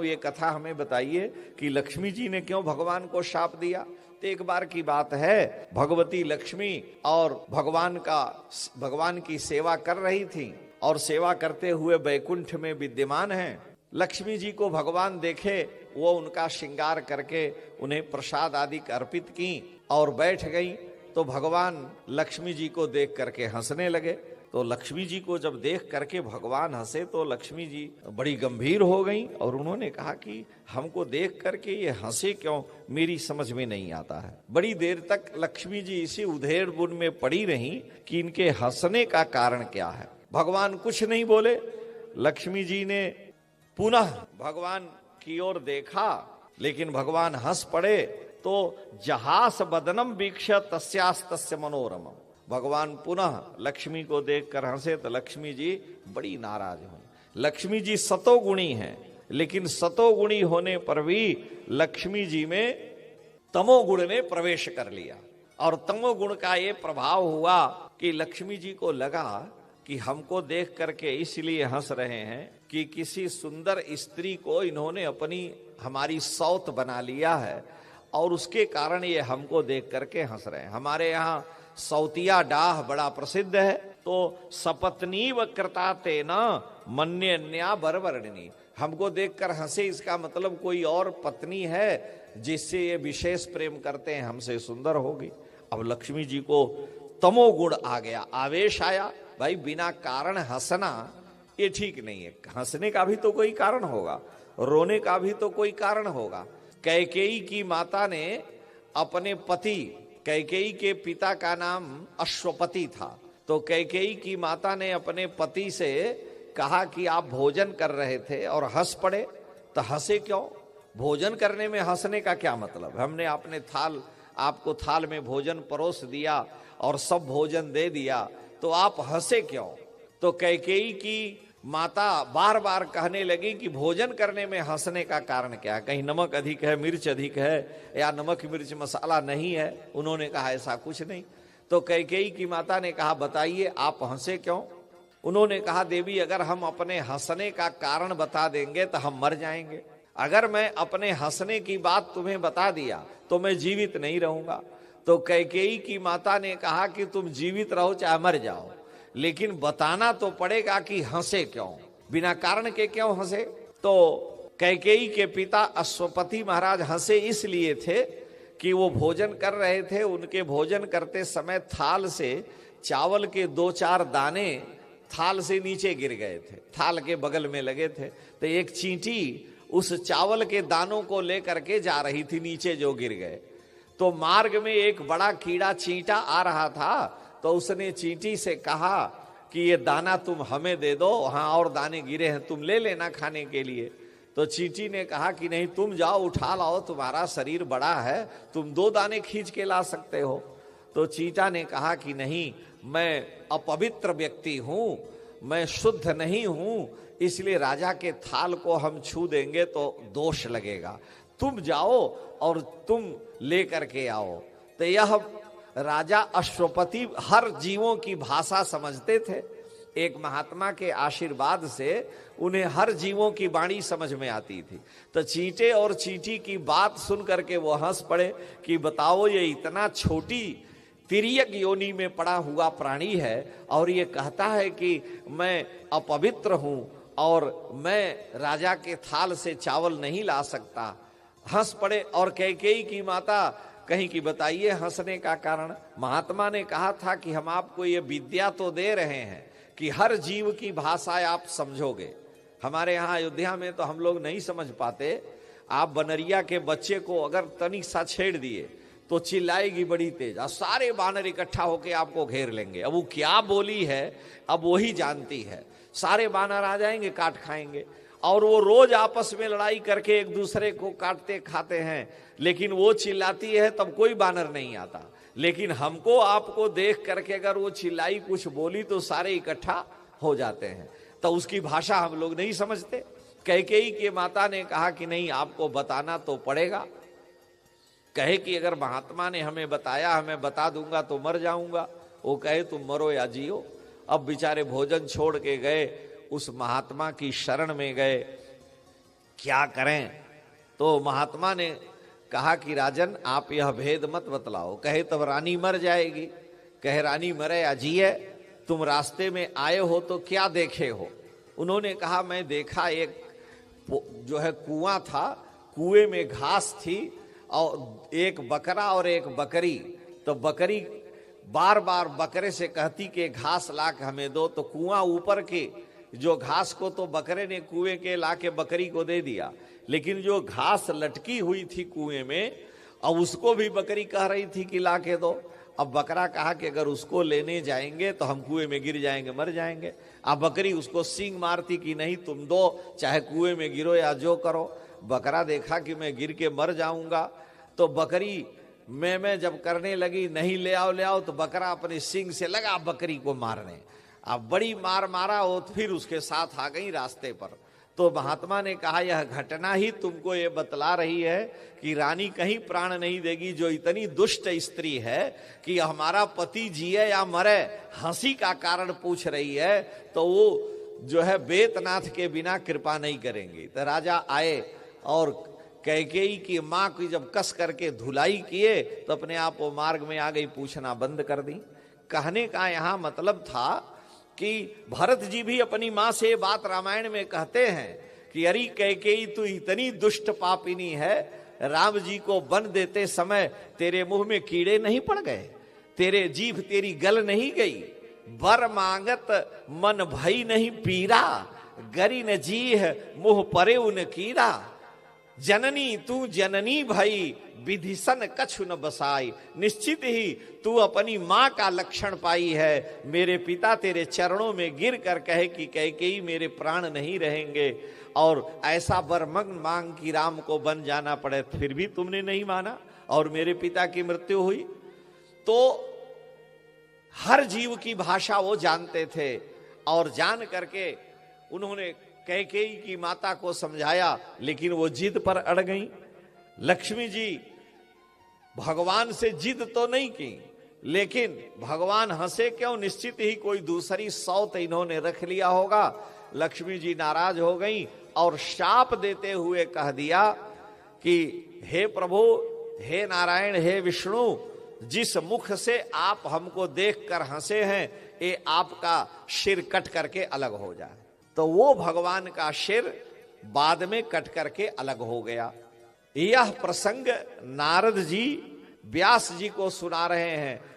ये कथा हमें बताइए कि लक्ष्मी जी ने क्यों भगवान को शाप दिया। तो एक बार की बात है, भगवती लक्ष्मी और भगवान की सेवा कर रही थी और सेवा करते हुए बैकुंठ में विद्यमान हैं। लक्ष्मी जी को भगवान देखे, वो उनका श्रृंगार करके उन्हें प्रसाद आदि अर्पित की और बैठ गई। तो भगवान लक्ष्मी जी को देख करके हंसने लगे। तो लक्ष्मी जी को जब देख करके भगवान हंसे तो लक्ष्मी जी बड़ी गंभीर हो गई और उन्होंने कहा कि हमको देख करके ये हंसे क्यों, मेरी समझ में नहीं आता है। बड़ी देर तक लक्ष्मी जी इसी उधेड़ बुन में पड़ी रही कि इनके हंसने का कारण क्या है। भगवान कुछ नहीं बोले। लक्ष्मी जी ने पुनः भगवान की ओर देखा, लेकिन भगवान हंस पड़े। तो जहास बदनम वीक्ष तस्यास्तस्य मनोरमम, भगवान पुनः लक्ष्मी को देखकर हंसे तो लक्ष्मी जी बड़ी नाराज हुई। लक्ष्मी जी सतोगुणी हैं, लेकिन सतोगुणी होने पर भी लक्ष्मी जी में तमोगुण ने प्रवेश कर लिया और तमोगुण का ये प्रभाव हुआ कि लक्ष्मी जी को लगा कि हमको देख करके इसलिए हंस रहे हैं कि किसी सुंदर स्त्री को इन्होंने हमारी सौत बना लिया है और उसके कारण ये हमको देख करके हंस रहे हैं। हमारे यहाँ सौतिया डाह बड़ा प्रसिद्ध है। तो सपत्नी व कृता तेना मन्यन्या बरवर्णिनी, हमको देखकर हंसे इसका मतलब कोई और पत्नी है जिससे ये विशेष प्रेम करते हैं, हमसे सुंदर होगी। अब लक्ष्मी जी को तमोगुण आ गया, आवेश आया। भाई बिना कारण हंसना ये ठीक नहीं है। हंसने का भी तो कोई कारण होगा, रोने का भी तो कोई कारण होगा। कैकेयी की माता ने अपने पति, कैकेयी के पिता का नाम अश्वपति था, तो कैकेयी की माता ने अपने पति से कहा कि आप भोजन कर रहे थे और हंस पड़े। तो हंसे क्यों? भोजन करने में हंसने का क्या मतलब? हमने आपको थाल में भोजन परोस दिया और सब भोजन दे दिया, तो आप हंसे क्यों? तो कैकेयी की माता बार बार कहने लगी कि भोजन करने में हंसने का कारण क्या है? कहीं नमक अधिक है, मिर्च अधिक है, या नमक मिर्च मसाला नहीं है? उन्होंने कहा ऐसा कुछ नहीं। तो कैकेयी की माता ने कहा बताइए आप हंसे क्यों? उन्होंने कहा देवी अगर हम अपने हंसने का कारण बता देंगे तो हम मर जाएंगे। अगर मैं अपने हंसने की बात तुम्हें बता दिया तो मैं जीवित नहीं रहूंगा। तो कैकेयी की माता ने कहा कि तुम जीवित रहो चाहे मर जाओ, लेकिन बताना तो पड़ेगा कि हंसे क्यों, बिना कारण के क्यों हंसे। तो कैकेयी के पिता अश्वपति महाराज हंसे इसलिए थे कि वो भोजन कर रहे थे। उनके भोजन करते समय थाल से चावल के 2-4 दाने थाल से नीचे गिर गए थे, थाल के बगल में लगे थे। तो एक चींटी उस चावल के दानों को लेकर के जा रही थी नीचे, जो गिर गए। तो मार्ग में एक बड़ा कीड़ा चींटा आ रहा था, तो उसने चींटी से कहा कि ये दाना तुम हमें दे दो, वहां और दाने गिरे हैं, तुम ले लेना खाने के लिए। तो चींटी ने कहा कि नहीं, तुम जाओ उठा लाओ, तुम्हारा शरीर बड़ा है, तुम 2 दाने खींच के ला सकते हो। तो चींटा ने कहा कि नहीं, मैं अपवित्र व्यक्ति हूं, मैं शुद्ध नहीं हूं, इसलिए राजा के थाल को हम छू देंगे तो दोष लगेगा, तुम जाओ और तुम ले करके आओ। तो यह राजा अश्वपति हर जीवों की भाषा समझते थे। एक महात्मा के आशीर्वाद से उन्हें हर जीवों की वाणी समझ में आती थी। तो चींटे और चींटी की बात सुन करके वो हंस पड़े कि बताओ ये इतना छोटी तिर्यक योनि में पड़ा हुआ प्राणी है और ये कहता है कि मैं अपवित्र हूं और मैं राजा के थाल से चावल नहीं ला सकता। हंस पड़े। और कैकेयी की माता कहीं कि बताइए हंसने का कारण। महात्मा ने कहा था कि हम आपको ये विद्या तो दे रहे हैं कि हर जीव की भाषा आप समझोगे। हमारे यहाँ अयोध्या में तो हम लोग नहीं समझ पाते। आप बनरिया के बच्चे को अगर तनिक सा छेड़ दिए तो चिल्लाएगी बड़ी तेज और सारे बानर इकट्ठा होके आपको घेर लेंगे। अब वो क्या बोली है अब वही जानती है। सारे बानर आ जाएंगे, काट खाएंगे, और वो रोज आपस में लड़ाई करके एक दूसरे को काटते खाते हैं। लेकिन वो चिल्लाती है तब कोई बानर नहीं आता। लेकिन हमको आपको देख करके अगर वो चिल्लाई कुछ बोली तो सारे इकट्ठा हो जाते हैं। तो उसकी भाषा हम लोग नहीं समझते। कैकेयी के माता ने कहा कि नहीं, आपको बताना तो पड़ेगा। कहे कि अगर महात्मा ने हमें बताया, हमें बता दूंगा तो मर जाऊंगा। वो कहे तुम मरो या जियो। अब बेचारे भोजन छोड़ के गए, उस महात्मा की शरण में गए क्या करें? तो महात्मा ने कहा कि राजन आप यह भेद मत बतलाओ। कहे तब रानी मर जाएगी। कहे रानी मरे या जिए, तुम रास्ते में आए हो तो क्या देखे हो? उन्होंने कहा मैं देखा एक जो है कुआं था, कुएं में घास थी और एक बकरा और एक बकरी। तो बकरी बार बार बकरे से कहती कि घास ला के हमें दो। तो कुआं ऊपर के जो घास को तो बकरे ने कुएं के ला के बकरी को दे दिया, लेकिन जो घास लटकी हुई थी कुएं में, अब उसको भी बकरी कह रही थी कि ला के दो। अब बकरा कहा कि अगर उसको लेने जाएंगे तो हम कुएं में गिर जाएंगे, मर जाएंगे। अब बकरी उसको सींग मारती कि नहीं तुम दो, चाहे कुएं में गिरो या जो करो। बकरा देखा कि मैं गिर के मर जाऊंगा, तो बकरी मैं जब करने लगी नहीं ले आओ, तो बकरा अपने सींग से लगा बकरी को मारने। अब बड़ी मार मारा वो, फिर उसके साथ आ गई रास्ते पर। तो महात्मा ने कहा यह घटना ही तुमको ये बतला रही है कि रानी कहीं प्राण नहीं देगी, जो इतनी दुष्ट स्त्री है कि हमारा पति जिए या मरे हंसी का कारण पूछ रही है, तो वो जो है बेतनाथ के बिना कृपा नहीं करेंगी। तो राजा आए और कैकेयी की मां की जब कस करके धुलाई किए तो अपने आप वो मार्ग में आ गई, पूछना बंद कर दी। कहने का यहां मतलब था कि भरत जी भी अपनी मां से बात रामायण में कहते हैं कि अरे कैकेयी तू इतनी दुष्ट पापिनी है, राम जी को वन देते समय तेरे मुंह में कीड़े नहीं पड़ गए, तेरे जीभ तेरी गल नहीं गई, वर मांगत मन भई नहीं पीरा, गरी न जीह मुंह परे उन कीड़ा, जननी तू जननी भई विधिसन कछु न बसाई। निश्चित ही तू अपनी मां का लक्षण पाई है। मेरे पिता तेरे चरणों में गिर कर कहे कि कैकेयी मेरे प्राण नहीं रहेंगे, और ऐसा वर मांग कि राम को बन जाना पड़े, फिर भी तुमने नहीं माना और मेरे पिता की मृत्यु हुई। तो हर जीव की भाषा वो जानते थे, और जान करके उन्होंने कैकेयी की माता को समझाया, लेकिन वो जिद पर अड़ गई। लक्ष्मी जी भगवान से जिद तो नहीं की, लेकिन भगवान हंसे क्यों, निश्चित ही कोई दूसरी सौत इन्होंने रख लिया होगा। लक्ष्मी जी नाराज हो गई और शाप देते हुए कह दिया कि हे प्रभु, हे नारायण, हे विष्णु, जिस मुख से आप हमको देखकर हंसे हैं, ये आपका सिर कट करके अलग हो जाए। तो वो भगवान का सिर बाद में कट करके अलग हो गया। यह प्रसंग नारद जी व्यास जी को सुना रहे हैं।